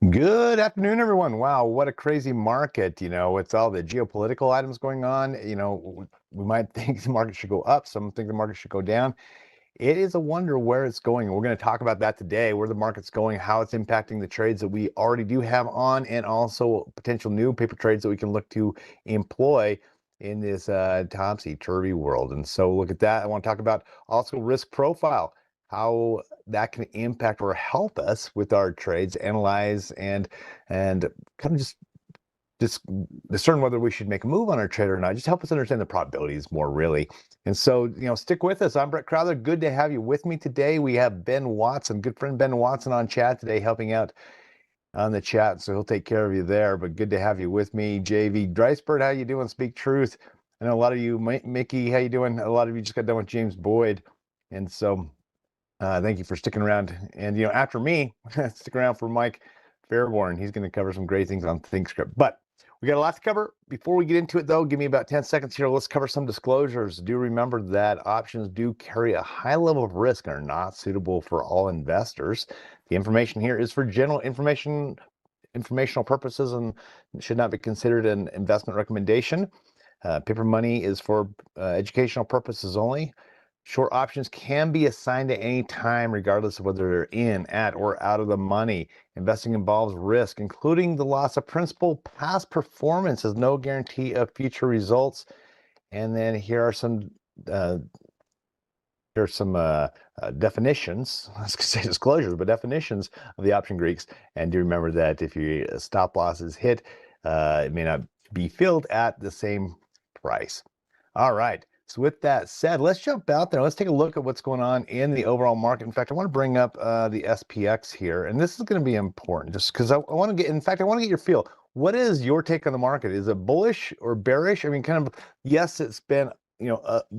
Good afternoon, everyone. Wow, what a crazy market, with all the geopolitical items going on. We might think the market should go up, some think the market should go down. It is a wonder where it's going. We're going to talk about that today, where the market's going, how it's impacting the trades that we already do have on, and also potential new paper trades that we can look to employ in this topsy-turvy world. And so look at that. I want to talk about also risk profile, how that can impact or help us with our trades, analyze and kind of just discern whether we should make a move on our trade or not. Just help us understand the probabilities more, really. And so, stick with us. I'm Brett Crowther. Good to have you with me today. We have Ben Watson, good friend Ben Watson, on chat today, helping out on the chat, so he'll take care of you there. But good to have you with me. JV Dreisbert, how you doing? Speak Truth. I know a lot of you, Mickey, how you doing? A lot of you just got done with James Boyd, and so thank you for sticking around. And after me, stick around for Mike Fairborn. He's going to cover some great things on ThinkScript. But we got a lot to cover. Before we get into it, though, give me about 10 seconds here. Let's cover some disclosures. Do remember that options do carry a high level of risk and are not suitable for all investors. The information here is for general informational purposes and should not be considered an investment recommendation. Paper money is for educational purposes only. Short options can be assigned at any time, regardless of whether they're in, at, or out of the money. Investing involves risk, including the loss of principal. Past performance is no guarantee of future results. And then here are some definitions. I was going to say disclosures, but definitions of the option Greeks. And do remember that if your stop loss is hit, it may not be filled at the same price. All right. So with that said, let's jump out there. Let's take a look at what's going on in the overall market. In fact, I want to bring up the SPX here, and this is going to be important just because I want to get, in fact, I want to get your feel. What is your take on the market? Is it bullish or bearish? I mean, kind of, yes, it's been,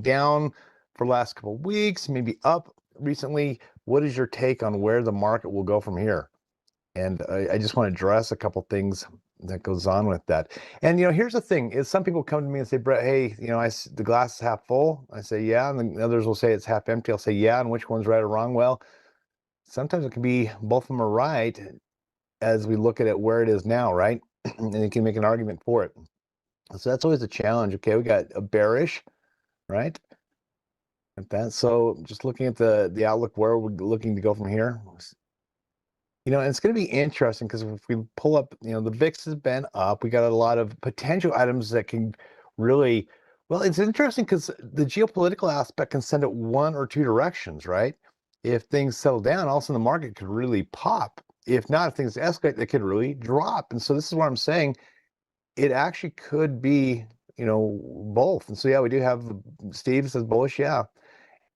down for the last couple of weeks, maybe up recently. What is your take on where the market will go from here? And I just want to address a couple things that goes on with that. And here's the thing: is some people come to me and say, Brett, hey, the glass is half full. I say, yeah, and then others will say it's half empty. I'll say, yeah, and which one's right or wrong? Well, sometimes it can be both of them are right as we look at it where it is now, right? And you can make an argument for it. So that's always a challenge. Okay, we got a bearish, right? Like that. So just looking at the outlook, where we're looking to go from here. And it's going to be interesting because if we pull up, the VIX has been up. We got a lot of potential items that can really, well, it's interesting because the geopolitical aspect can send it one or two directions, right? If things settle down, all of a sudden the market could really pop. If not, if things escalate, they could really drop. And so this is what I'm saying. It actually could be, both. And so, yeah, we do have Steve says bullish. Yeah.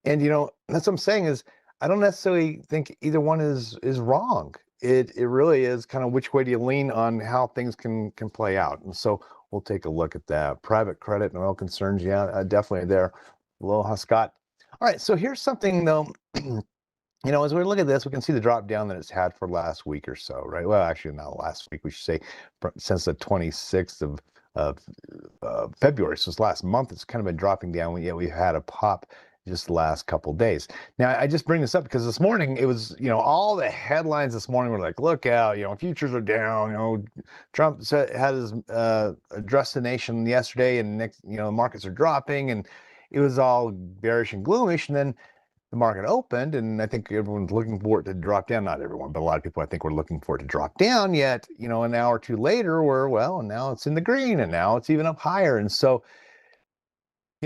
And that's what I'm saying is I don't necessarily think either one is wrong. It really is kind of which way do you lean on how things can play out. And so we'll take a look at that. Private credit and oil concerns, yeah, definitely there. Aloha, Scott. All right, so here's something though. As we look at this, we can see the drop down that it's had for last week or so, right? Well, actually, not last week. We should say since the 26th of February. So this last month, it's kind of been dropping down. Yet we've had a pop just the last couple of days. Now, I just bring this up because this morning it was, all the headlines this morning were like, look out, futures are down. Trump had his address the nation yesterday, and next, markets are dropping, and it was all bearish and gloomish. And then the market opened, and I think everyone's looking for it to drop down. Not everyone, but a lot of people I think were looking for it to drop down. Yet, an hour or two later, and now it's in the green, and now it's even up higher. And so,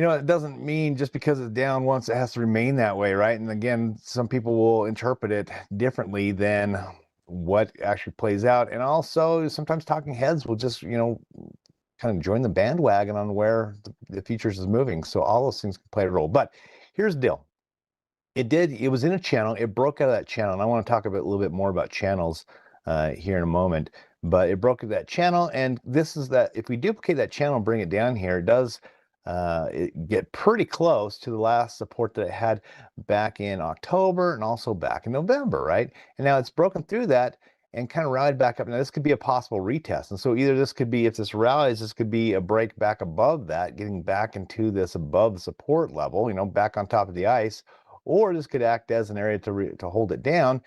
it doesn't mean just because it's down once it has to remain that way, right? And again, some people will interpret it differently than what actually plays out. And also, sometimes talking heads will just, kind of join the bandwagon on where the futures is moving. So all those things can play a role. But here's the deal. It was in a channel. It broke out of that channel. And I want to talk a little bit more about channels here in a moment. But it broke that channel. And this is that if we duplicate that channel and bring it down here, it does it get pretty close to the last support that it had back in October and also back in November, right? And now it's broken through that and kind of rallied back up. Now this could be a possible retest. And so either this could be, if this rallies, this could be a break back above that, getting back into this above support level, back on top of the ice, or this could act as an area to hold it down.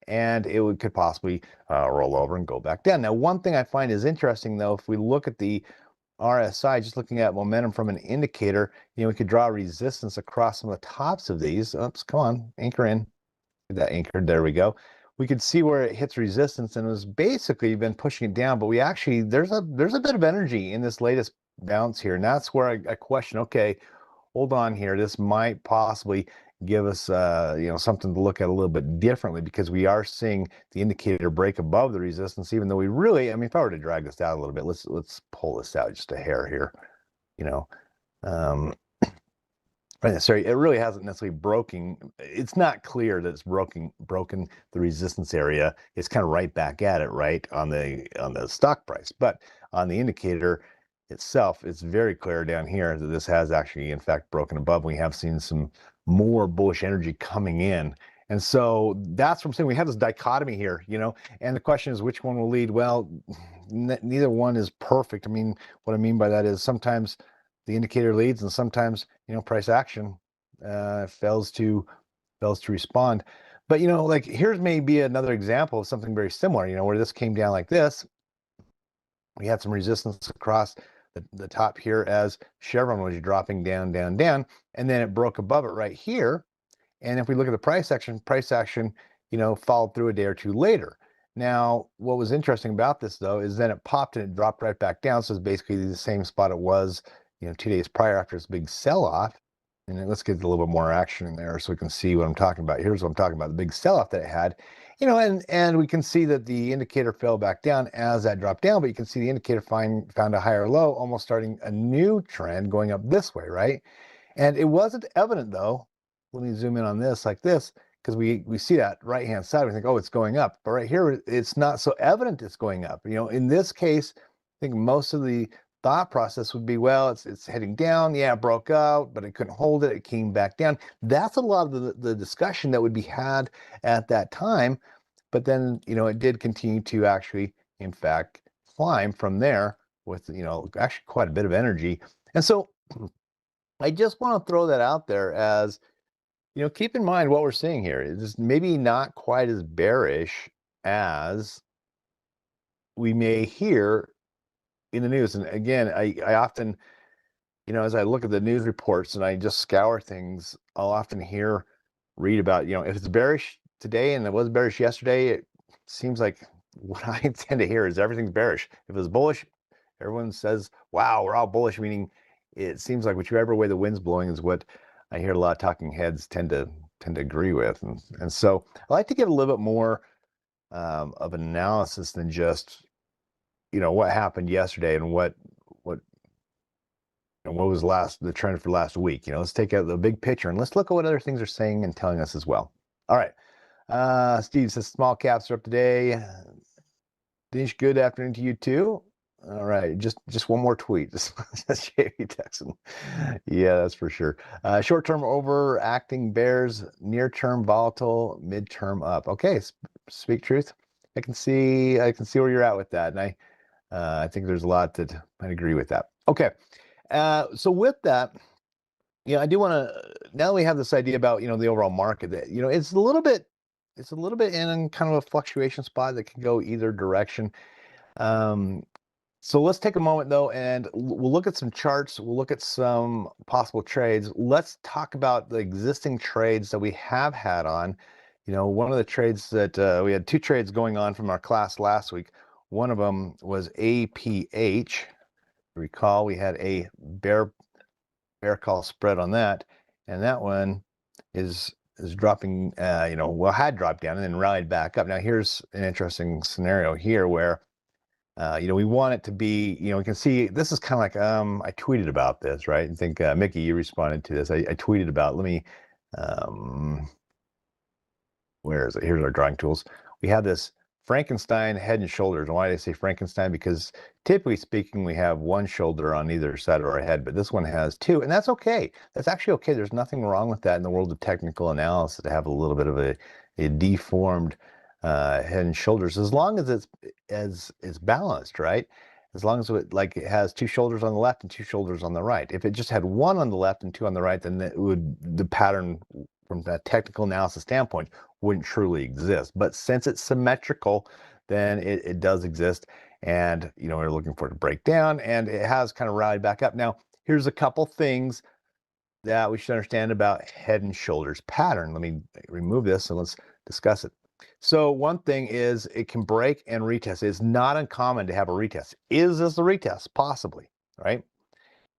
and it could possibly roll over and go back down. Now, one thing I find is interesting, though, if we look at the RSI, just looking at momentum from an indicator, we could draw resistance across some of the tops of these. Oops, come on, anchor in. Get that anchored. There we go. We could see where it hits resistance, and it was basically been pushing it down. But we actually there's a bit of energy in this latest bounce here, and that's where I question. Okay, hold on here. This might possibly give us something to look at a little bit differently, because we are seeing the indicator break above the resistance, even though we really, I mean, if I were to drag this out a little bit, let's pull this out just a hair here. Sorry, it really hasn't necessarily broken. It's not clear that it's broken the resistance area. It's kind of right back at it, right, on the stock price. But on the indicator itself, it's very clear down here that this has actually, in fact, broken above. We have seen some more bullish energy coming in. And so that's what I'm saying. We have this dichotomy here, and the question is which one will lead? Well, neither one is perfect. I mean, what I mean by that is sometimes the indicator leads, and sometimes price action fails to respond. But like here's maybe another example of something very similar. Where this came down like this, we had some resistance across the top here as Chevron was dropping down, and then it broke above it right here. And if we look at the price action, followed through a day or two later. Now, what was interesting about this, though, is then it popped and it dropped right back down. So it's basically the same spot it was 2 days prior after this big sell-off. And then let's get a little bit more action in there so we can see what I'm talking about. Here's what I'm talking about, the big sell-off that it had. And we can see that the indicator fell back down as that dropped down, but you can see the indicator found a higher low, almost starting a new trend going up this way, right? And it wasn't evident, though. Let me zoom in on this like this, because we see that right-hand side. We think, oh, it's going up. But right here, it's not so evident it's going up. In this case, I think most of the thought process would be, well, it's heading down. Yeah, it broke out, but it couldn't hold it. It came back down. That's a lot of the discussion that would be had at that time. But then, it did continue to actually, in fact, climb from there with, actually quite a bit of energy. And so I just want to throw that out there as, keep in mind what we're seeing here is maybe not quite as bearish as we may hear in the news. And again, I often, as I look at the news reports and I just scour things, I'll often read about, if it's bearish today and it was bearish yesterday, it seems like what I tend to hear is everything's bearish. If it's bullish, everyone says, wow, we're all bullish, meaning it seems like whichever way the wind's blowing is what I hear a lot of talking heads tend to agree with. And so I like to get a little bit more of an analysis than just, what happened yesterday and what was the trend for last week. Let's take out the big picture and let's look at what other things are saying and telling us as well. All right. Steve says small caps are up today. Dinesh, good afternoon to you too. All right, just one more tweet. Just JV Texan. Yeah, that's for sure. Short-term overacting bears, near-term volatile, mid-term up. Okay, speak truth. I can see where you're at with that, and I think there's a lot that I agree with that. Okay, so with that, I do want to, now that we have this idea about the overall market, that it's a little bit in kind of a fluctuation spot that can go either direction. So let's take a moment, though, and we'll look at some charts. We'll look at some possible trades. Let's talk about the existing trades that we have had on. One of the trades that we had 2 trades going on from our class last week. One of them was APH. Recall we had a bear call spread on that, and that one is dropping. Had dropped down and then rallied back up. Now here's an interesting scenario here where. We want it to be, we can see this is kind of like, I tweeted about this, right? I think, Mickey, you responded to this. I tweeted about, let me, where is it? Here's our drawing tools. We have this Frankenstein head and shoulders. And why do I say Frankenstein? Because typically speaking, we have one shoulder on either side of our head, but this one has 2, and that's okay. That's actually okay. There's nothing wrong with that in the world of technical analysis, to have a little bit of a deformed head and shoulders, as long as it's balanced, right? As long as it has 2 shoulders on the left and 2 shoulders on the right. If it just had 1 on the left and 2 on the right, then the pattern from a technical analysis standpoint, wouldn't truly exist. But since it's symmetrical, then it does exist. And, we're looking for it to break down, and it has kind of rallied back up. Now, here's a couple things that we should understand about Head and Shoulders pattern. Let me remove this and let's discuss it. So one thing is it can break and retest. It's not uncommon to have a retest. Is this a retest? Possibly, right?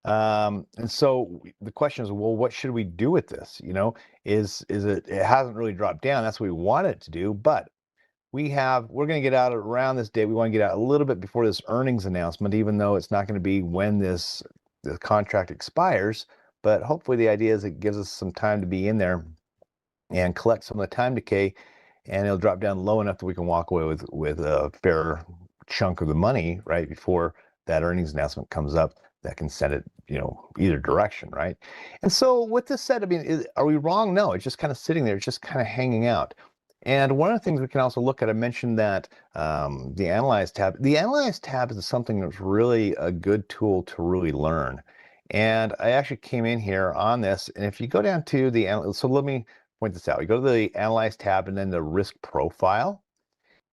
And so the question is, well, what should we do with this? It hasn't really dropped down. That's what we want it to do, but we're going to get out around this date. We want to get out a little bit before this earnings announcement, even though it's not going to be when the contract expires. But hopefully the idea is it gives us some time to be in there and collect some of the time decay, and it'll drop down low enough that we can walk away with a fair chunk of the money right before that earnings announcement comes up that can send it, either direction, right? And so with this said, I mean, are we wrong? No, it's just kind of sitting there. It's just kind of hanging out. And one of the things we can also look at, I mentioned that the Analyze tab. The Analyze tab is something that's really a good tool to really learn. And I actually came in here on this, and if you go down to so let me point this out. You go to the Analyze tab and then the Risk Profile.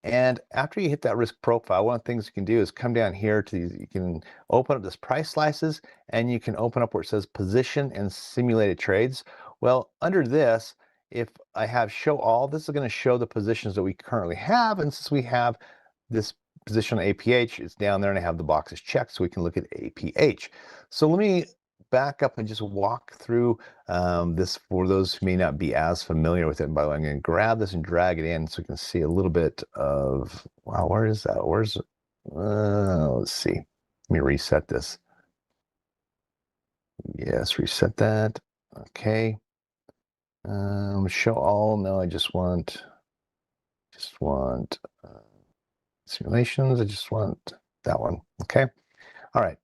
And after you hit that risk profile, one of the things you can do is come down here to you can open up this price slices, and you can open up where it says position and simulated trades. Well, under this, if I have show all, this is going to show the positions that we currently have. And since we have this position on APH, it's down there, and I have the boxes checked so we can look at APH. So let me back up and just walk through this for those who may not be as familiar with it. And by the way, I'm going to grab this and drag it in so you can see a little bit of, wow, where is that? Let's see. Let me reset this. Yes, reset that. Okay. Show all. No, I just want simulations. I just want that one. Okay. All right.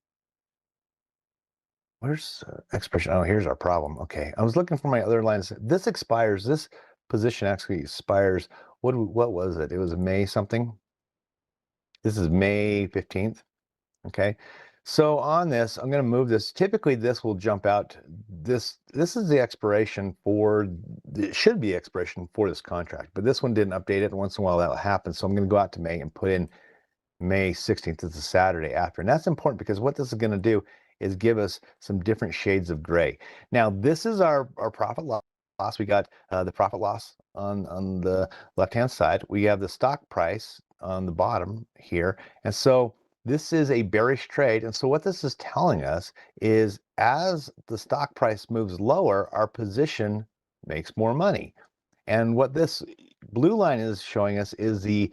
Where's expression? Oh, here's our problem. Okay, I was looking for my other lines. This expires. This position actually expires. What was it? It was May something. This is May 15th. Okay, so on this, I'm going to move this. Typically, this will jump out. This is the expiration for. It should be expiration for this contract, but this one didn't update it. Once in a while, that will happen. So I'm going to go out to May and put in May 16th. It's a Saturday after, and that's important because what this is going to do is give us some different shades of gray. Now, this is our profit loss. We got the profit loss on the left-hand side. We have the stock price on the bottom here. And so this is a bearish trade. And so what this is telling us is as the stock price moves lower, our position makes more money. And what this blue line is showing us is the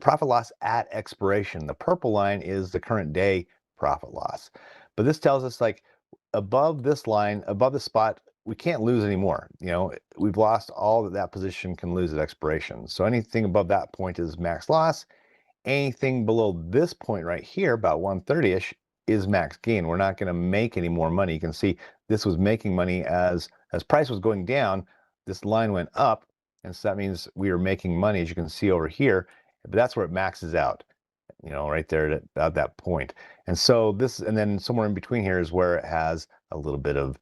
profit loss at expiration. The purple line is the current day profit loss. But this tells us like above this line, above the spot, we can't lose anymore. We've lost all that position can lose at expiration. So anything above that point is max loss. Anything below this point right here, about 130-ish, is max gain. We're not going to make any more money. You can see this was making money as price was going down. This line went up, and so that means we are making money, as you can see over here. But that's where it maxes out. Right there at that point. And so and then somewhere in between here is where it has a little bit of,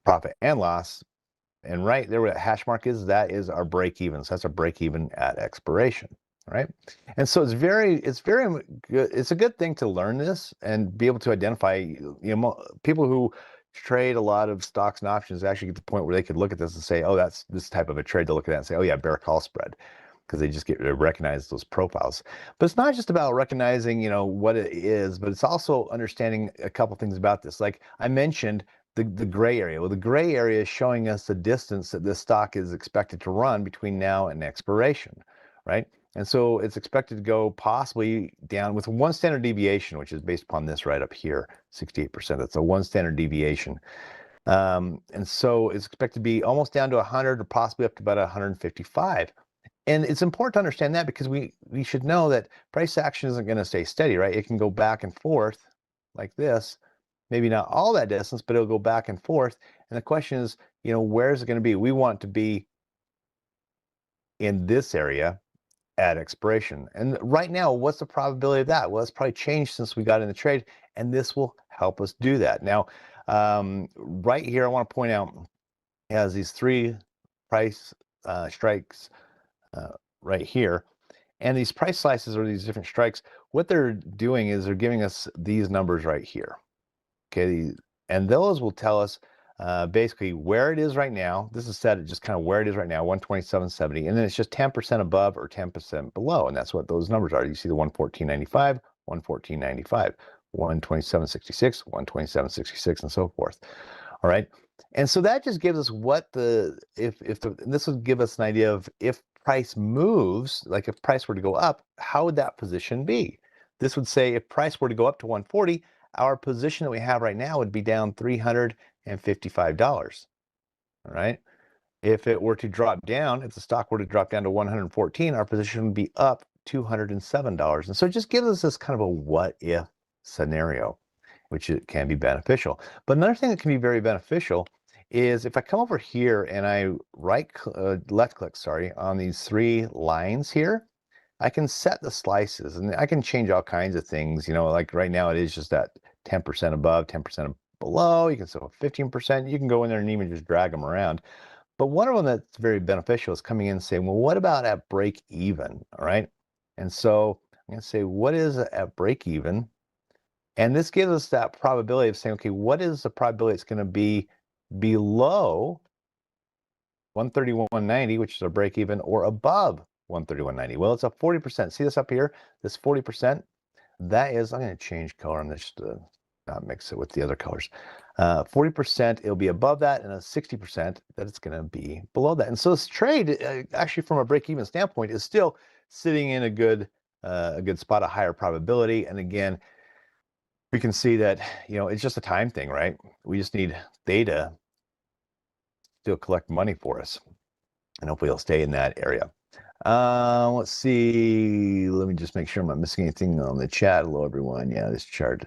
profit and loss. And right there where that hash mark is, that is our break even. So that's our break even at expiration, right? And so it's very good. It's a good thing to learn this and be able to identify, people who trade a lot of stocks and options actually get to the point where they could look at this and say, oh, that's this type of a trade to look at that and say, oh yeah, bear call spread. Because they just recognize those profiles. But it's not just about recognizing, what it is, but it's also understanding a couple things about this. Like I mentioned, the gray area. Well, the gray area is showing us the distance that this stock is expected to run between now and expiration, right? And so it's expected to go possibly down with one standard deviation, which is based upon this right up here, 68%. That's a one standard deviation. And so it's expected to be almost down to 100 or possibly up to about 155. And it's important to understand that because we should know that price action isn't going to stay steady, right? It can go back and forth like this, maybe not all that distance, but it'll go back and forth. And the question is, where is it going to be? We want to be in this area at expiration. And right now, what's the probability of that? Well, it's probably changed since we got in the trade, and this will help us do that. Now, right here, I want to point out has these three price strikes right here. And these price slices or these different strikes, what they're doing is they're giving us these numbers right here. Okay, and those will tell us basically where it is right now. This is set at just kind of where it is right now, 127.70, and then it's just 10% above or 10% below, and that's what those numbers are. You see the 114.95, 114.95, 127.66, 127.66, and so forth. All right, and so that just gives us what this would give us an idea of if price moves, like if price were to go up, how would that position be? This would say if price were to go up to 140, our position that we have right now would be down $355. All right. If it were to drop down, if the stock were to drop down to 114, our position would be up $207. And so it just gives us this kind of a what if scenario, which it can be beneficial. But another thing that can be very beneficial is if I come over here and I left click, on these three lines here, I can set the slices and I can change all kinds of things. You know, like right now it is just that 10% above, 10% below. You can set 15%. You can go in there and even just drag them around. But one of them that's very beneficial is coming in and saying, well, what about at break even? All right. And so I'm going to say, what is at break even? And this gives us that probability of saying, okay, what is the probability it's going to be below 131.90, which is our break even, or above 131.90? Well, it's a 40%. See this up here? This 40%, that is, I'm going to change color on this to not mix it with the other colors. 40%, it'll be above that, and a 60% that it's going to be below that. And so this trade, actually from a break-even standpoint, is still sitting in a good spot, a higher probability. And again, we can see that, you know, it's just a time thing, right? We just need data to collect money for us, and hopefully it'll stay in that area. Let's see. Let me just make sure I'm not missing anything on the chat. Hello, everyone. Yeah, this chart.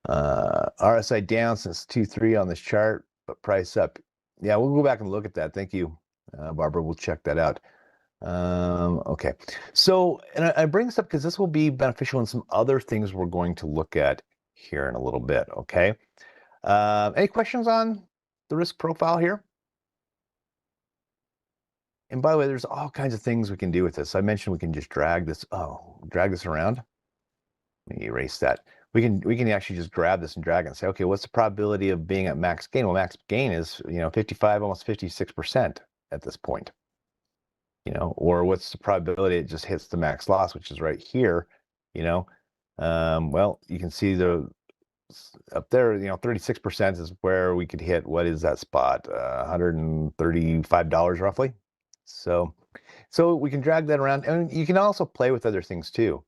RSI down since 2.3 on this chart, but price up. Yeah, we'll go back and look at that. Thank you, Barbara. We'll check that out. Okay. So, and I bring this up because this will be beneficial in some other things we're going to look at here in a little bit. Okay. Any questions on the risk profile here? And by the way, there's all kinds of things we can do with this. I mentioned we can just drag this around. Let me erase that. We can actually just grab this and drag it and say, okay, what's the probability of being at max gain? Well, max gain is, 55, almost 56% at this point. Or what's the probability it just hits the max loss, which is right here, well, you can see up there, 36% is where we could hit, what is that spot? $135 roughly. So we can drag that around, and you can also play with other things too.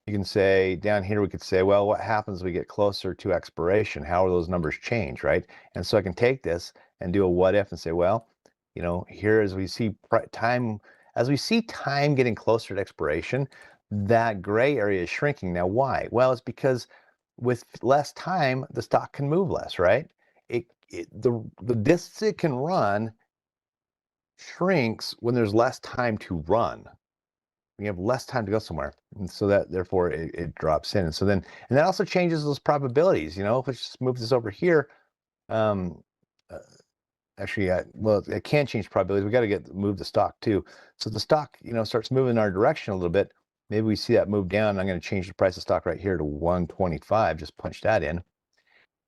You can say down here, we could say, well, what happens when we get closer to expiration? How will those numbers change, right? And so I can take this and do a what if and say, well, here as we see time getting closer to expiration, that gray area is shrinking. Now, why? Well, it's because with less time, the stock can move less, right? The distance it can run shrinks when there's less time to run. We have less time to go somewhere, and so that therefore it drops in. And so then, and that also changes those probabilities. If we just move this over here, actually, well, it can change probabilities. We got to move the stock too. So the stock, starts moving in our direction a little bit. Maybe we see that move down. I'm going to change the price of stock right here to 125. Just punch that in.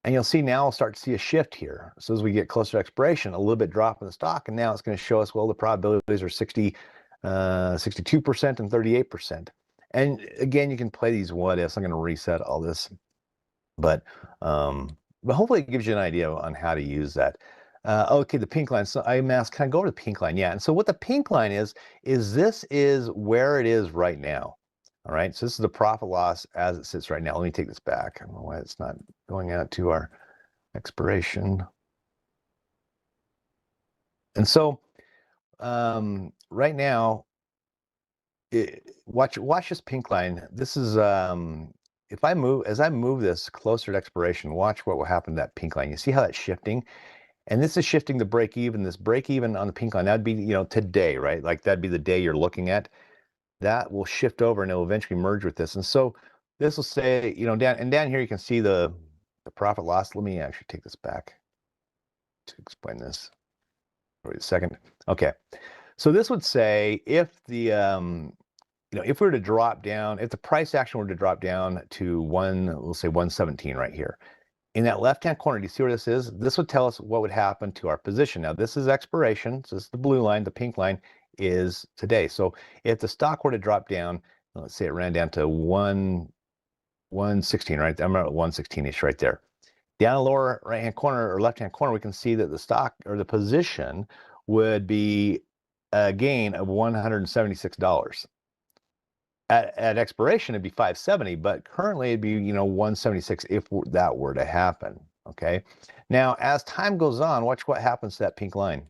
And you'll see now we'll start to see a shift here. So as we get closer to expiration, a little bit drop in the stock, and now it's going to show us, well, the probabilities are 62% and 38%. And again, you can play these what ifs. I'm going to reset all this, but hopefully it gives you an idea on how to use that. Okay, the pink line. So I'm asked, can I go to the pink line? Yeah. And so what the pink line is this is where it is right now. All right, so this is the profit loss as it sits right now. Let me take this back. I don't know why it's not going out to our expiration. And so right now, watch this pink line. This is as I move this closer to expiration, watch what will happen to that pink line. You see how that's shifting? And this is shifting the break even. This break even on the pink line, that'd be today, right? Like that'd be the day you're looking at. That will shift over and it'll eventually merge with this. And so this will say, down here you can see the profit loss. Let me actually take this back to explain this. Wait a second. Okay. So this would say if the if we were to drop down, if the price action were to drop down to let's say 117 right here. In that left-hand corner, do you see where this is? This would tell us what would happen to our position. Now, this is expiration. So this is the blue line. The pink line is today. So if the stock were to drop down, let's say it ran down to 116, right? I'm at 116-ish right there. Down the lower right-hand corner or left-hand corner, we can see that the stock or the position would be a gain of $176. At expiration, it'd be 570, but currently it'd be 176 if that were to happen. Okay. Now, as time goes on, watch what happens to that pink line.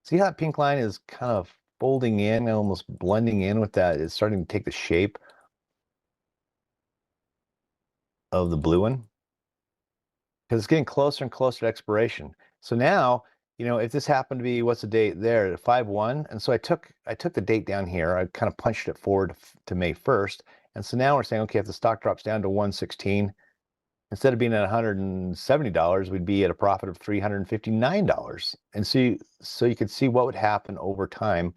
See how that pink line is kind of folding in, almost blending in with that. It's starting to take the shape of the blue one because it's getting closer and closer to expiration. So now, if this happened to be, what's the date there? 5/1. And so I took the date down here. I kind of punched it forward to May 1st. And so now we're saying, okay, if the stock drops down to 116, instead of being at $170, we'd be at a profit of $359. And so you could see what would happen over time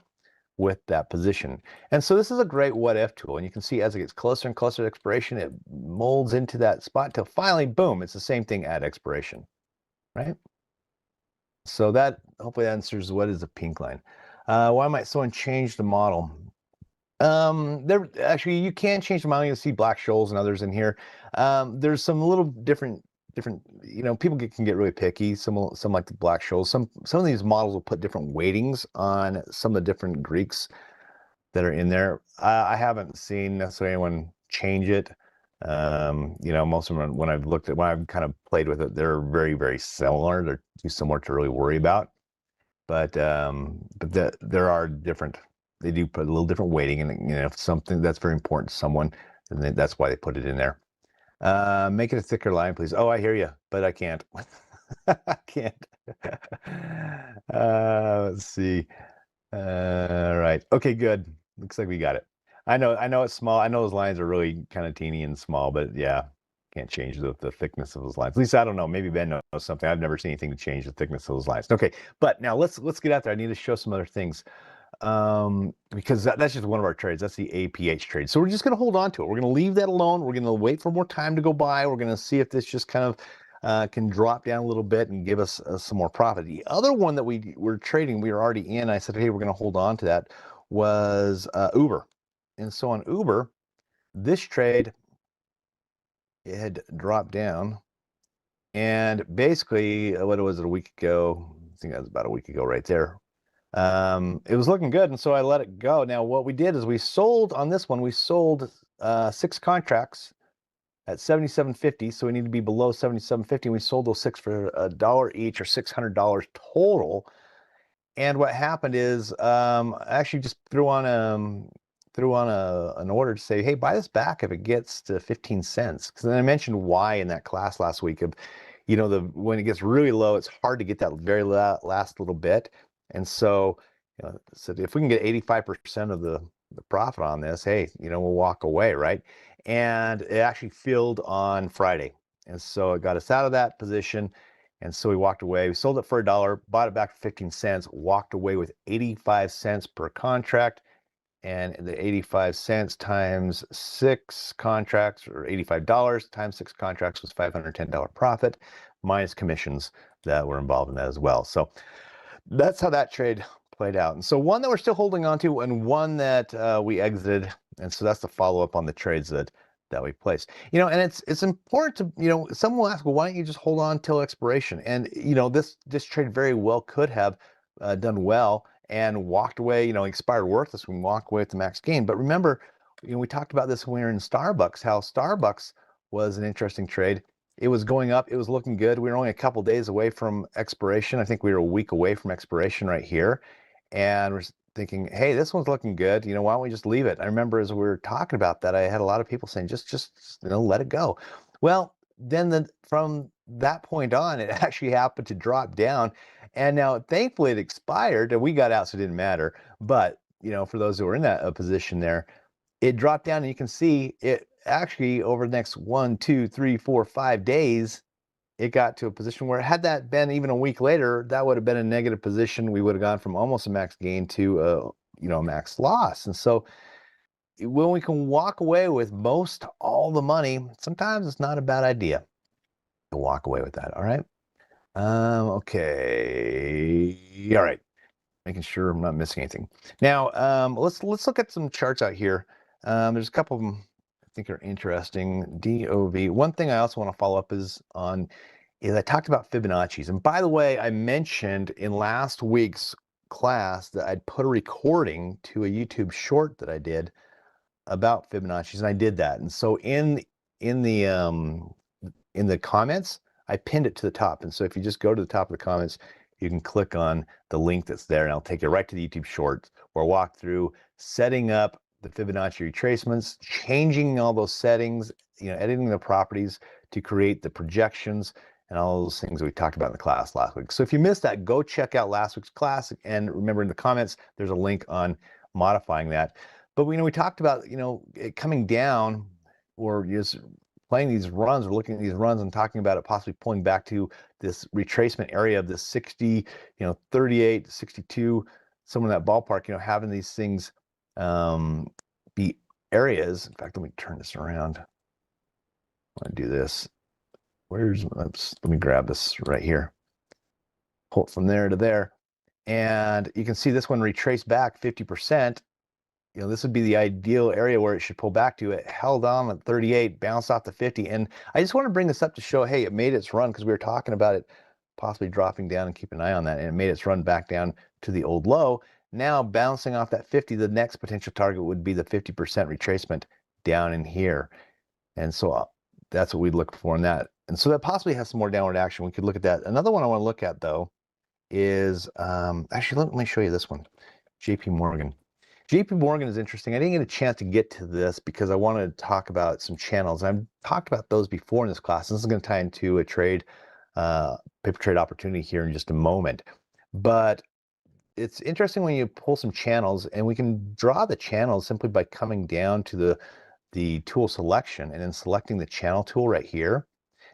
with that position. And so this is a great what if tool. And you can see as it gets closer and closer to expiration, it molds into that spot till finally, boom, it's the same thing at expiration, right? So that hopefully answers what is a pink line. Why might someone change the model? There actually you can change the model. You'll see Black-Scholes and others in here. There's some little different. People can get really picky. Some like the Black-Scholes. Some of these models will put different weightings on some of the different Greeks that are in there. I haven't seen necessarily anyone change it. Most of them, when I've kind of played with it, they're very, very similar. They're too similar to really worry about. But there are different. They do put a little different weighting, and if something that's very important to someone, then that's why they put it in there. Make it a thicker line, please. Oh, I hear you, but I can't. I can't. Let's see. All right. Okay, good. Looks like we got it. I know it's small. I know those lines are really kind of teeny and small, but yeah, can't change the thickness of those lines. At least I don't know. Maybe Ben knows something. I've never seen anything to change the thickness of those lines. Okay, but now let's get out there. I need to show some other things because that's just one of our trades. That's the APH trade. So we're just going to hold on to it. We're going to leave that alone. We're going to wait for more time to go by. We're going to see if this just kind of can drop down a little bit and give us some more profit. The other one that we were trading, we were already in. I said, hey, we're going to hold on to that. Was Uber. And so on Uber, this trade, it had dropped down, and basically, what was it, a week ago? I think that was about a week ago right there. It was looking good, and so I let it go. Now, what we did is we sold on this one. We sold 6 contracts at $77.50, so we need to be below $77.50. We sold those 6 for $1 each, or $600 total. And what happened is, I actually just threw on an order to say, hey, buy this back if it gets to 15 cents. Because then I mentioned why in that class last week of, when it gets really low, it's hard to get that very last little bit. And so, so if we can get 85% of the profit on this, hey, we'll walk away, right? And it actually filled on Friday. And so it got us out of that position. And so we walked away. We sold it for $1, bought it back for 15 cents, walked away with 85 cents per contract. And the 85 cents times 6 contracts, or $85 times 6 contracts, was $510 profit, minus commissions that were involved in that as well. So that's how that trade played out. And so one that we're still holding on to, and one that we exited. And so that's the follow-up on the trades that we placed. And it's important to, someone will ask, well, why don't you just hold on till expiration? And this trade very well could have done well and walked away, expired worthless. We walk away with the max gain. But remember, we talked about this when we were in Starbucks, how Starbucks was an interesting trade. It was going up. It was looking good. We were only a couple days away from expiration. I think we were a week away from expiration right here. And we're thinking, hey, this one's looking good. Why don't we just leave it? I remember as we were talking about that, I had a lot of people saying, just let it go. Well, then from that point on, it actually happened to drop down. And now, thankfully, it expired, and we got out, so it didn't matter. But, for those who were in that position there, it dropped down, and you can see it actually over the next 1, 2, 3, 4, 5 days, it got to a position where had that been even a week later, that would have been a negative position. We would have gone from almost a max gain to a max loss. And so when we can walk away with most all the money, sometimes it's not a bad idea to walk away with that. All right. Okay. All right. Making sure I'm not missing anything. Now, let's look at some charts out here. There's a couple of them I think are interesting. DOV. One thing I also want to follow up is I talked about Fibonacci's. And by the way, I mentioned in last week's class that I'd put a recording to a YouTube short that I did about Fibonacci's, and I did that. And so in the comments, I pinned it to the top. And so if you just go to the top of the comments, you can click on the link that's there, and I'll take you right to the YouTube shorts where I walk through setting up the Fibonacci retracements, changing all those settings, editing the properties to create the projections and all those things that we talked about in the class last week. So if you missed that, go check out last week's class, and remember in the comments, there's a link on modifying that. But we talked about, it coming down, or just playing these runs or looking at these runs and talking about it possibly pulling back to this retracement area of this 60, 38, 62, somewhere in that ballpark, having these things be areas. In fact, let me turn this around. I want to do this. Let me grab this right here. Pull it from there to there. And you can see this one retrace back 50%. This would be the ideal area where it should pull back to. It held on at 38, bounced off the 50. And I just want to bring this up to show, hey, it made its run, because we were talking about it possibly dropping down, and keep an eye on that. And it made its run back down to the old low. Now bouncing off that 50, the next potential target would be the 50% retracement down in here. And so that's what we'd look for in that. And so that possibly has some more downward action. We could look at that. Another one I want to look at, though, is actually, let me show you this one, JP Morgan. JP Morgan is interesting. I didn't get a chance to get to this because I wanted to talk about some channels. I've talked about those before in this class. This is going to tie into a trade, paper trade opportunity here in just a moment. But it's interesting when you pull some channels, and we can draw the channels simply by coming down to the tool selection and then selecting the channel tool right here.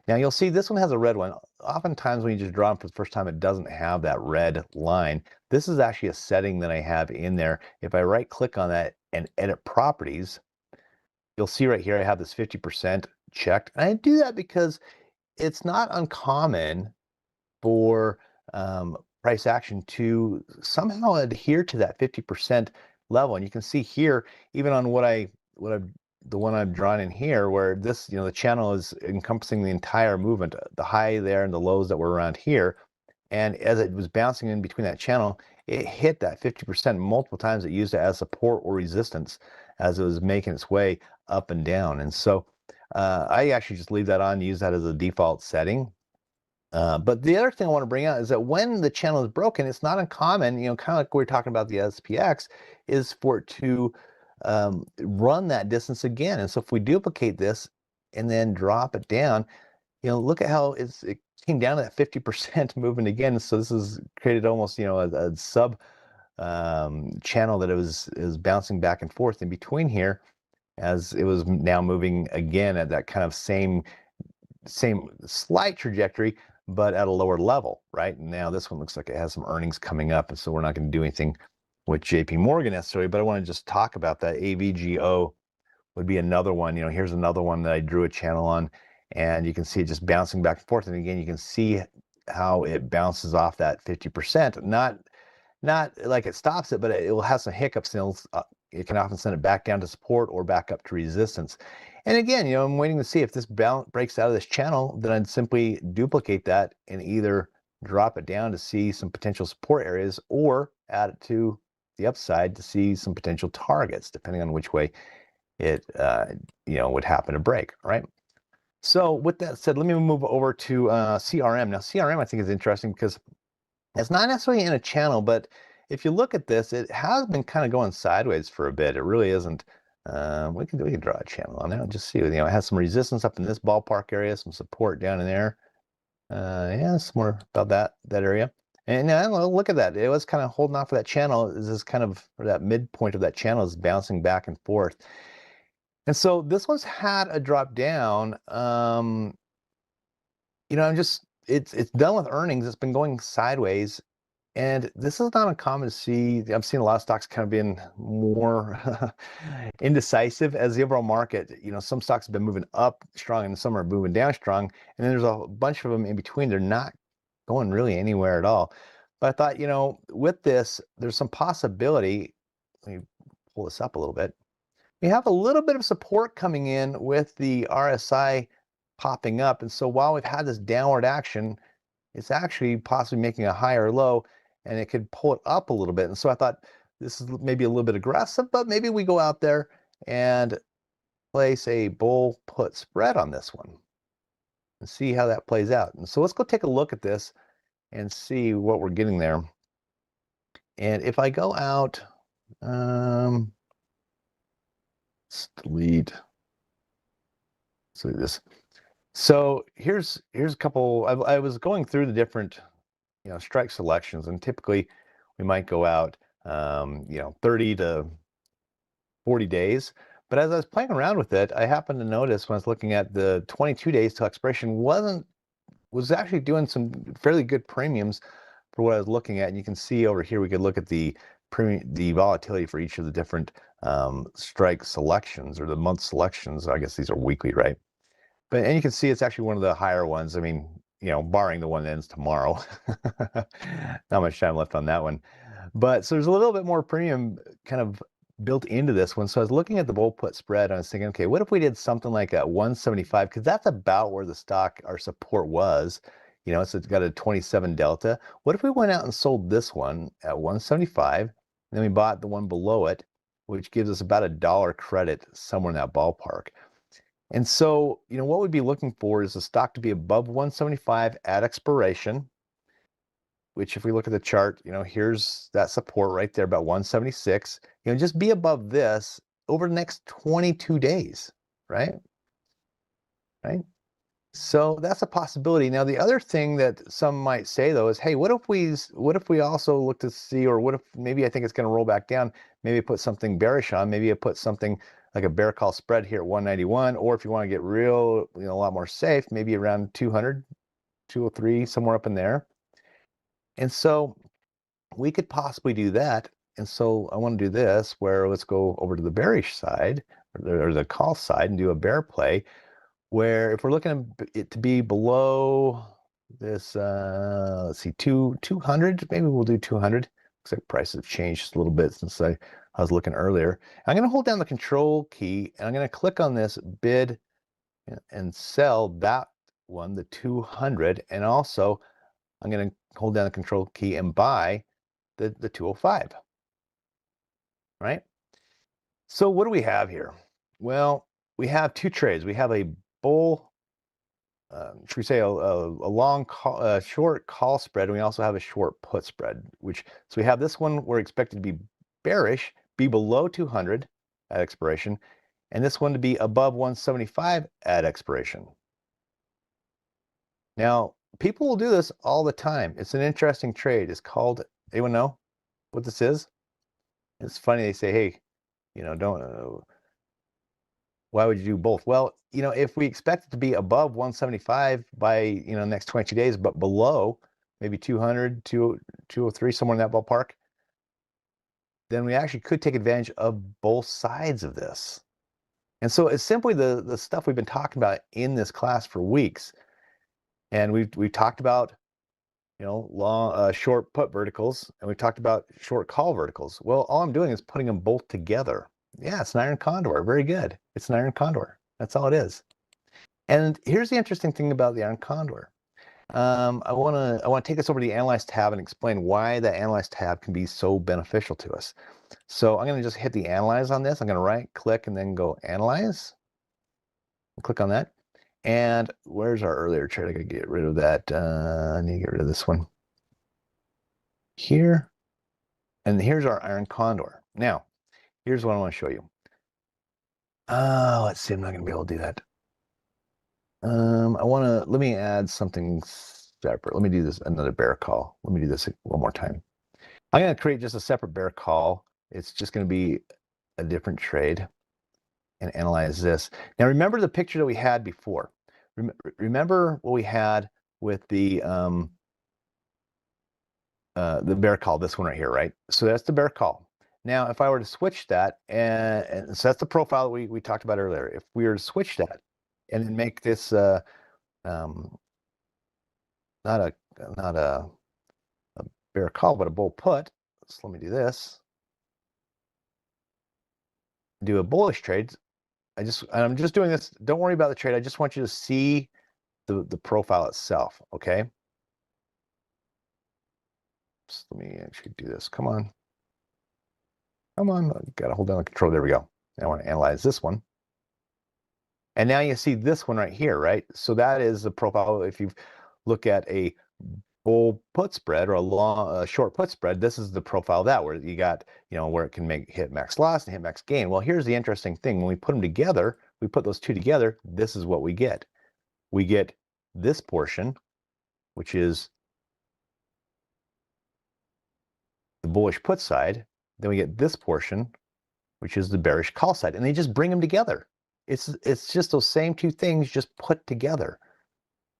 Now you'll see this one has a red one. Oftentimes when you just draw them for the first time, it doesn't have that red line. This is actually a setting that I have in there. If I right click on that and edit properties, you'll see right here I have this 50% checked. And I do that because it's not uncommon for price action to somehow adhere to that 50% level. And you can see here, even on the one I've drawn in here, where this, the channel is encompassing the entire movement, the high there and the lows that were around here. And as it was bouncing in between that channel, it hit that 50% multiple times. It used it as support or resistance as it was making its way up and down. And so I actually just leave that on, use that as a default setting. But the other thing I want to bring out is that when the channel is broken, it's not uncommon, kind of like we were talking about the SPX, is for it to run that distance again. And so if we duplicate this and then drop it down, look at how it came down to that 50% movement again. So this has created almost, a sub channel that it was bouncing back and forth in between here, as it was now moving again at that kind of same slight trajectory, but at a lower level. Right now this one looks like it has some earnings coming up, and so we're not going to do anything with JP Morgan necessarily, but I want to just talk about that. AVGO would be another one. Here's another one that I drew a channel on, and you can see it just bouncing back and forth. And again, you can see how it bounces off that 50%. Not like it stops it, but it will have some hiccups. It can often send it back down to support or back up to resistance. And again, I'm waiting to see if this breaks out of this channel. Then I'd simply duplicate that and either drop it down to see some potential support areas, or add it to the upside to see some potential targets, depending on which way it would happen to break. All right. So with that said, let me move over to CRM. Now CRM I think is interesting because it's not necessarily in a channel, but if you look at this, it has been kind of going sideways for a bit. It really isn't. We can draw a channel on it and just see. It has some resistance up in this ballpark area, some support down in there. Yeah, some more about that area. And now look at that. It was kind of holding off of that channel. This is kind of, or that midpoint of that channel is bouncing back and forth. And so this one's had a drop down. I'm just it's done with earnings. It's been going sideways, and this is not uncommon to see. I'm seeing a lot of stocks kind of being more indecisive as the overall market. Some stocks have been moving up strong, and some are moving down strong, and then there's a bunch of them in between. They're not going really anywhere at all. But I thought, with this, there's some possibility. Let me pull this up a little bit. We have a little bit of support coming in with the RSI popping up. And so while we've had this downward action, it's actually possibly making a higher low, and it could pull it up a little bit. And so I thought this is maybe a little bit aggressive, but maybe we go out there and place a bull put spread on this one and see how that plays out. And so let's go take a look at this and see what we're getting there. And if I go out, let's delete. So this. So here's a couple. I was going through the different, strike selections, and typically we might go out, 30 to 40 days. But as I was playing around with it, I happened to notice when I was looking at the 22 days till expiration was actually doing some fairly good premiums for what I was looking at. And you can see over here, we could look at the volatility for each of the different strike selections, or the month selections. I guess these are weekly, right? And you can see it's actually one of the higher ones. I mean, barring the one that ends tomorrow. Not much time left on that one. But so there's a little bit more premium kind of built into this one. So I was looking at the bull put spread, and I was thinking, okay, what if we did something like at 175? Because that's about where the stock, our support was. It's got a 27 delta. What if we went out and sold this one at 175, and then we bought the one below it, which gives us about $1 credit somewhere in that ballpark. And so, what we'd be looking for is the stock to be above 175 at expiration, which if we look at the chart, here's that support right there, about 176. Just be above this over the next 22 days, right? Right? So that's a possibility. Now, the other thing that some might say, though, is, hey, what if we also look to see, or what if maybe I think it's going to roll back down, maybe put something bearish on, maybe I put something like a bear call spread here at 191, or if you want to get real, a lot more safe, maybe around 200, 203, somewhere up in there. And so we could possibly do that. And so I want to do this, where let's go over to the bearish side, or the call side, and do a bear play, where if we're looking at it to be below this, let's see, 200, maybe we'll do 200. Looks like prices have changed just a little bit since I was looking earlier. I'm going to hold down the control key, and I'm going to click on this bid and sell that one, the 200, and also I'm going to hold down the control key and buy the 205, right? So what do we have here? Well, we have two trades. We have a bull, should we say a long call, short call spread, and we also have a short put spread. So we have this one, we're expected to be bearish, be below 200 at expiration, and this one to be above 175 at expiration. Now, people will do this all the time. It's an interesting trade. It's called, anyone know what this is? It's funny, they say, hey, don't, why would you do both? Well, if we expect it to be above 175 by, next 22 days, but below maybe 200, 203, somewhere in that ballpark, then we actually could take advantage of both sides of this. And so it's simply the stuff we've been talking about in this class for weeks. And we've talked about, long, short put verticals, and we've talked about short call verticals. Well, all I'm doing is putting them both together. Yeah, it's an iron condor. Very good. It's an iron condor. That's all it is. And here's the interesting thing about the iron condor. I want to take us over to the Analyze tab and explain why the Analyze tab can be so beneficial to us. So I'm going to just hit the Analyze on this. I'm going to right click and then go Analyze. Click on that. And where's our earlier trade? I got to get rid of that. I need to get rid of this one here. And here's our iron condor. Now, here's what I want to show you. Let's see. I'm not going to be able to do that. Let me add something separate. Let me do this, another bear call. Let me do this one more time. I'm going to create just a separate bear call. It's just going to be a different trade, and analyze this. Now, remember the picture that we had before. Remember what we had bear call, this one right here, right? So that's the bear call. Now, if I were to switch that, and so that's the profile that we talked about earlier. If we were to switch that and then make this not a bear call, but a bull put. So let me do this. Do a bullish trade. I'm just doing this. Don't worry about the trade. I just want you to see the profile itself. Okay. So let me actually do this. Come on. Come on. Got to hold down the control. There we go. I want to analyze this one. And now you see this one right here, right? So that is the profile. If you look at a bull put spread or a short put spread, this is the profile that where you got, where it can hit max loss and hit max gain. Well, here's the interesting thing. When we put them together, we put those two together, this is what we get. We get this portion, which is the bullish put side. Then we get this portion, which is the bearish call side. And they just bring them together. It's just those same two things just put together.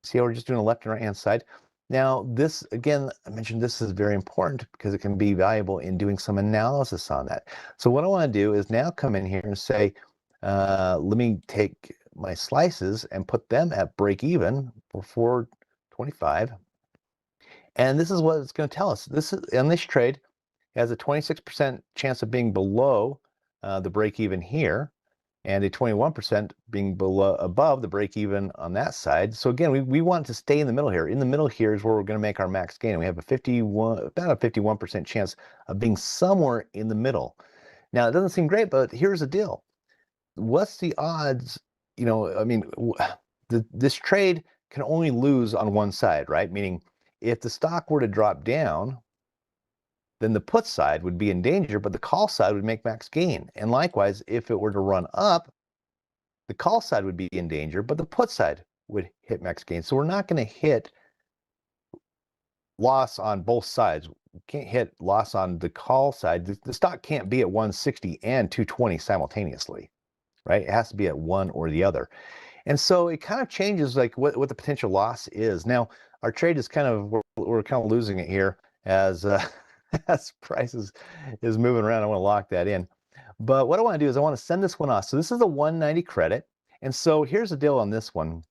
See how we're just doing a left and right hand side. Now, this, again, I mentioned this is very important because it can be valuable in doing some analysis on that. So what I want to do is now come in here and say, let me take my slices and put them at break even for 425. And this is what it's going to tell us. This is, on this trade, it has a 26% chance of being below the break even here, and a 21% being above the break even on that side. So again, we want to stay in the middle here. In the middle here is where we're going to make our max gain. We have about a 51% chance of being somewhere in the middle. Now, it doesn't seem great, but here's the deal. What's the odds? This trade can only lose on one side, right? Meaning, if the stock were to drop down, then the put side would be in danger, but the call side would make max gain. And likewise, if it were to run up, the call side would be in danger, but the put side would hit max gain. So we're not going to hit loss on both sides. We can't hit loss on the call side. The stock can't be at 160 and 220 simultaneously, right? It has to be at one or the other. And so it kind of changes like what the potential loss is. Now, our trade is we're kind of losing it here as as prices is moving around. I want to lock that in. But what I want to do is I want to send this one off. So this is a 190 credit. And so here's the deal on this one.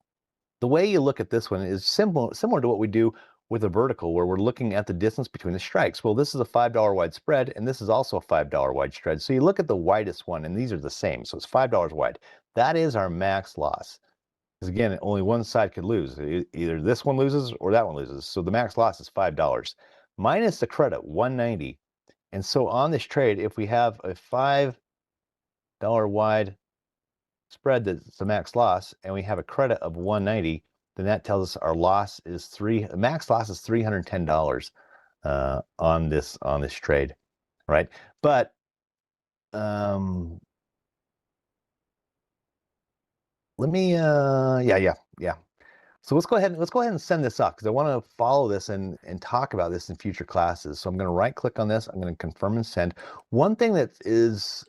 The way you look at this one is similar to what we do with a vertical, where we're looking at the distance between the strikes. Well, this is a $5 wide spread, and this is also a $5 wide spread. So you look at the widest one, and these are the same. So it's $5 wide. That is our max loss. Because again, only one side could lose. Either this one loses or that one loses. So the max loss is $5 minus the credit, 190. And so on this trade, if we have a $5 wide spread that's the max loss, and we have a credit of 190, then that tells us our loss is max loss is $310 on this trade, right? But let me yeah. So let's go ahead and send this up, because I want to follow this and talk about this in future classes. So I'm going to right click on this. I'm going to confirm and send. One thing that is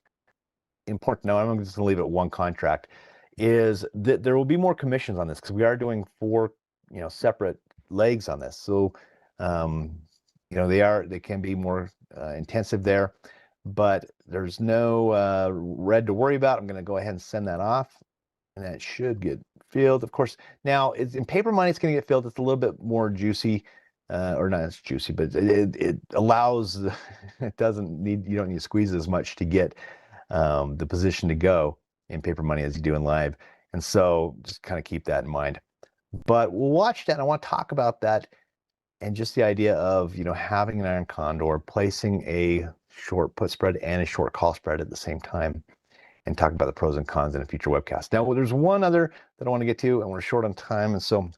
important to know, I'm just going to leave it one contract, is that there will be more commissions on this, because we are doing 4 separate legs on this. So they can be more intensive there, but there's no red to worry about. I'm going to go ahead and send that off, and that should get filled. Of course, now in paper money, it's going to get filled. It's a little bit more juicy, or not as juicy, but it allows. You don't need to squeeze as much to get the position to go in paper money as you do in live. And so just kind of keep that in mind. But we'll watch that. And I want to talk about that, and just the idea of having an iron condor, placing a short put spread and a short call spread at the same time, and talk about the pros and cons in a future webcast. Now, there's one other that I want to get to, and we're short on time, and so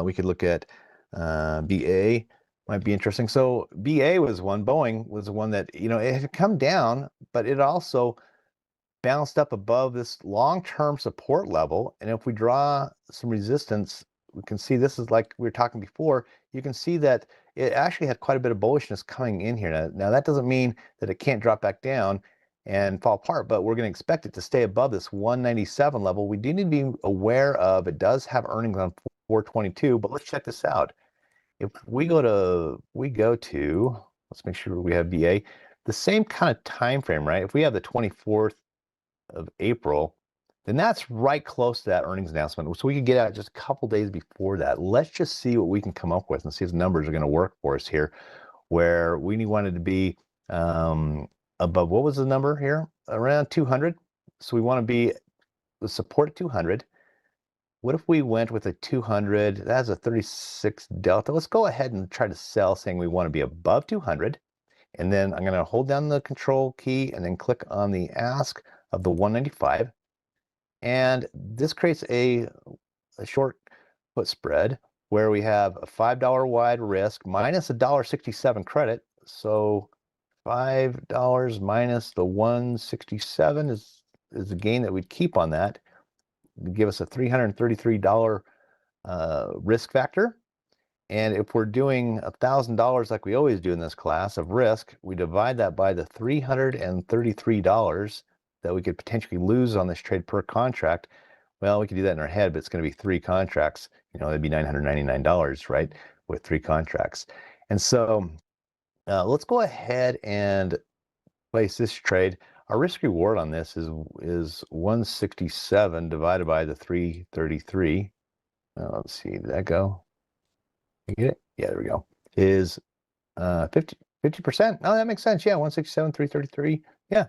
we could look at BA. Might be interesting. So BA was one. Boeing was the one that it had come down, but it also bounced up above this long-term support level. And if we draw some resistance, we can see this is like we were talking before. You can see that it actually had quite a bit of bullishness coming in here. Now that doesn't mean that it can't drop back down and fall apart, but we're going to expect it to stay above this 197 level. We do need to be aware of, it does have earnings on 422. But let's check this out. If we go to, let's make sure we have VA, the same kind of time frame, right? If we have the 24th of April, then that's right close to that earnings announcement. So we could get out just a couple days before that. Let's just see what we can come up with and see if the numbers are going to work for us here, where we wanted to be above, what was the number here? Around 200. So we want to be the support at 200. What if we went with a 200? That's a 36 delta. Let's go ahead and try to sell, saying we want to be above 200. And then I'm going to hold down the control key and then click on the ask of the 195. And this creates a short put spread where we have a $5 wide risk minus a $1.67 credit. So $5 minus the 167 is the gain that we'd keep on that. It'd give us a $333 risk factor. And if we're doing $1,000 like we always do in this class of risk, we divide that by the $333 that we could potentially lose on this trade per contract. Well, we could do that in our head, but it's going to be 3 contracts. You know, it'd be $999, right, with 3 contracts. And so let's go ahead and place this trade. Our risk reward on this is 167 divided by the 333. Let's see, did that go? You get it? Yeah, there we go. Is 50%. Oh, that makes sense. Yeah, 167, 333. Yeah,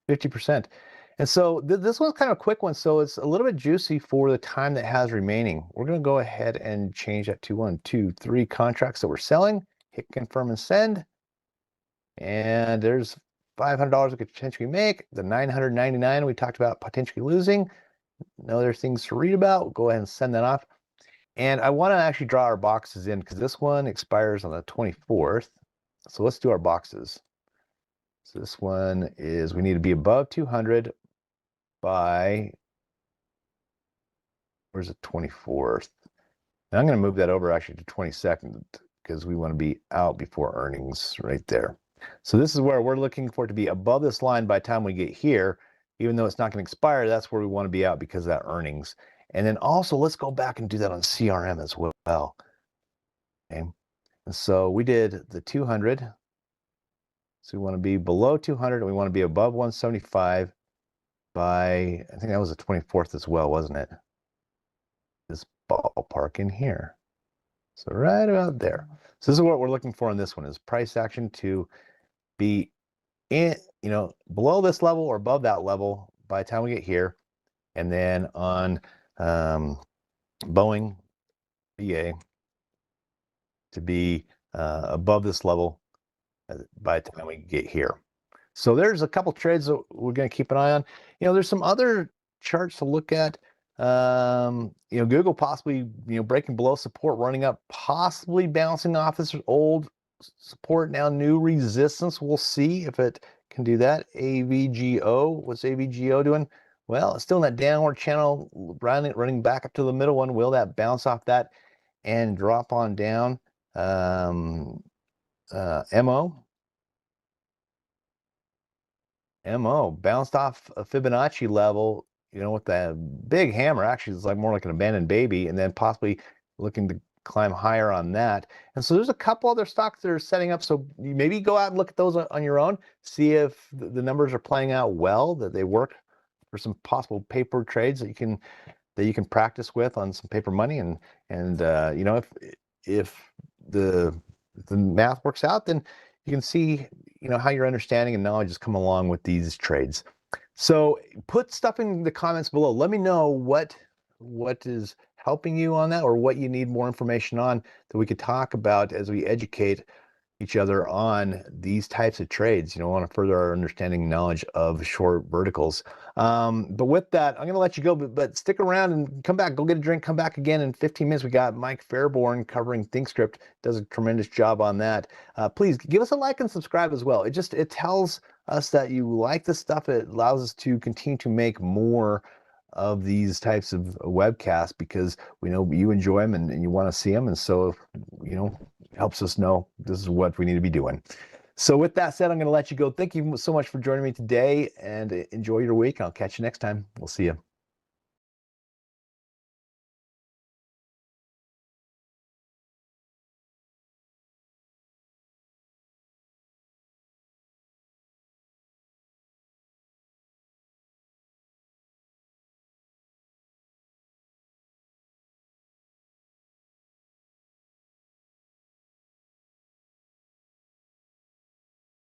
50%. And so this one's kind of a quick one, so it's a little bit juicy for the time that has remaining. We're going to go ahead and change that to 1, 2, 3 contracts that we're selling. Hit confirm and send. And there's $500 we could potentially make. The $999 we talked about potentially losing. No other things to read about. We'll go ahead and send that off. And I want to actually draw our boxes in because this one expires on the 24th. So let's do our boxes. So this one is, we need to be above 200 by, where's the 24th? And I'm going to move that over actually to 22nd because we want to be out before earnings right there. So this is where we're looking for it to be above this line by the time we get here. Even though it's not going to expire, that's where we want to be out because of that earnings. And then also, let's go back and do that on CRM as well. Okay. And so we did the 200. So we want to be below 200 and we want to be above 175 by, I think that was the 24th as well, wasn't it? This ballpark in here. So right about there. So this is what we're looking for on this one, is price action to be in, you know, below this level or above that level by the time we get here. And then on Boeing VA to be above this level by the time we get here. So there's a couple trades that we're going to keep an eye on. You know, there's some other charts to look at. You know, Google possibly, you know, breaking below support, running up, possibly bouncing off this old support, now new resistance. We'll see if it can do that. AVGO, what's AVGO doing? Well, it's still in that downward channel, running back up to the middle one. Will that bounce off that and drop on down? MO bounced off a Fibonacci level, you know, with that big hammer. Actually, it's like more like an abandoned baby, and then possibly looking to climb higher on that. And so there's a couple other stocks that are setting up. So you maybe go out and look at those on your own, see if the numbers are playing out well, that they work for some possible paper trades that you can practice with on some paper money. And you know, if the math works out, then you can see, you know, how your understanding and knowledge has come along with these trades. So put stuff in the comments below. Let me know what is helping you on that, or what you need more information on that we could talk about as we educate each other on these types of trades. You know, want to further our understanding and knowledge of short verticals. But with that, I'm going to let you go, but stick around and come back. Go get a drink, come back again in 15 minutes. We got Mike Fairborn covering ThinkScript, does a tremendous job on that. Please give us a like and subscribe as well. It tells us that you like this stuff. It allows us to continue to make more of these types of webcasts because we know you enjoy them and you want to see them. And so, you know, it helps us know this is what we need to be doing. So with that said, I'm going to let you go. Thank you so much for joining me today, and enjoy your week. I'll catch you next time. We'll see you.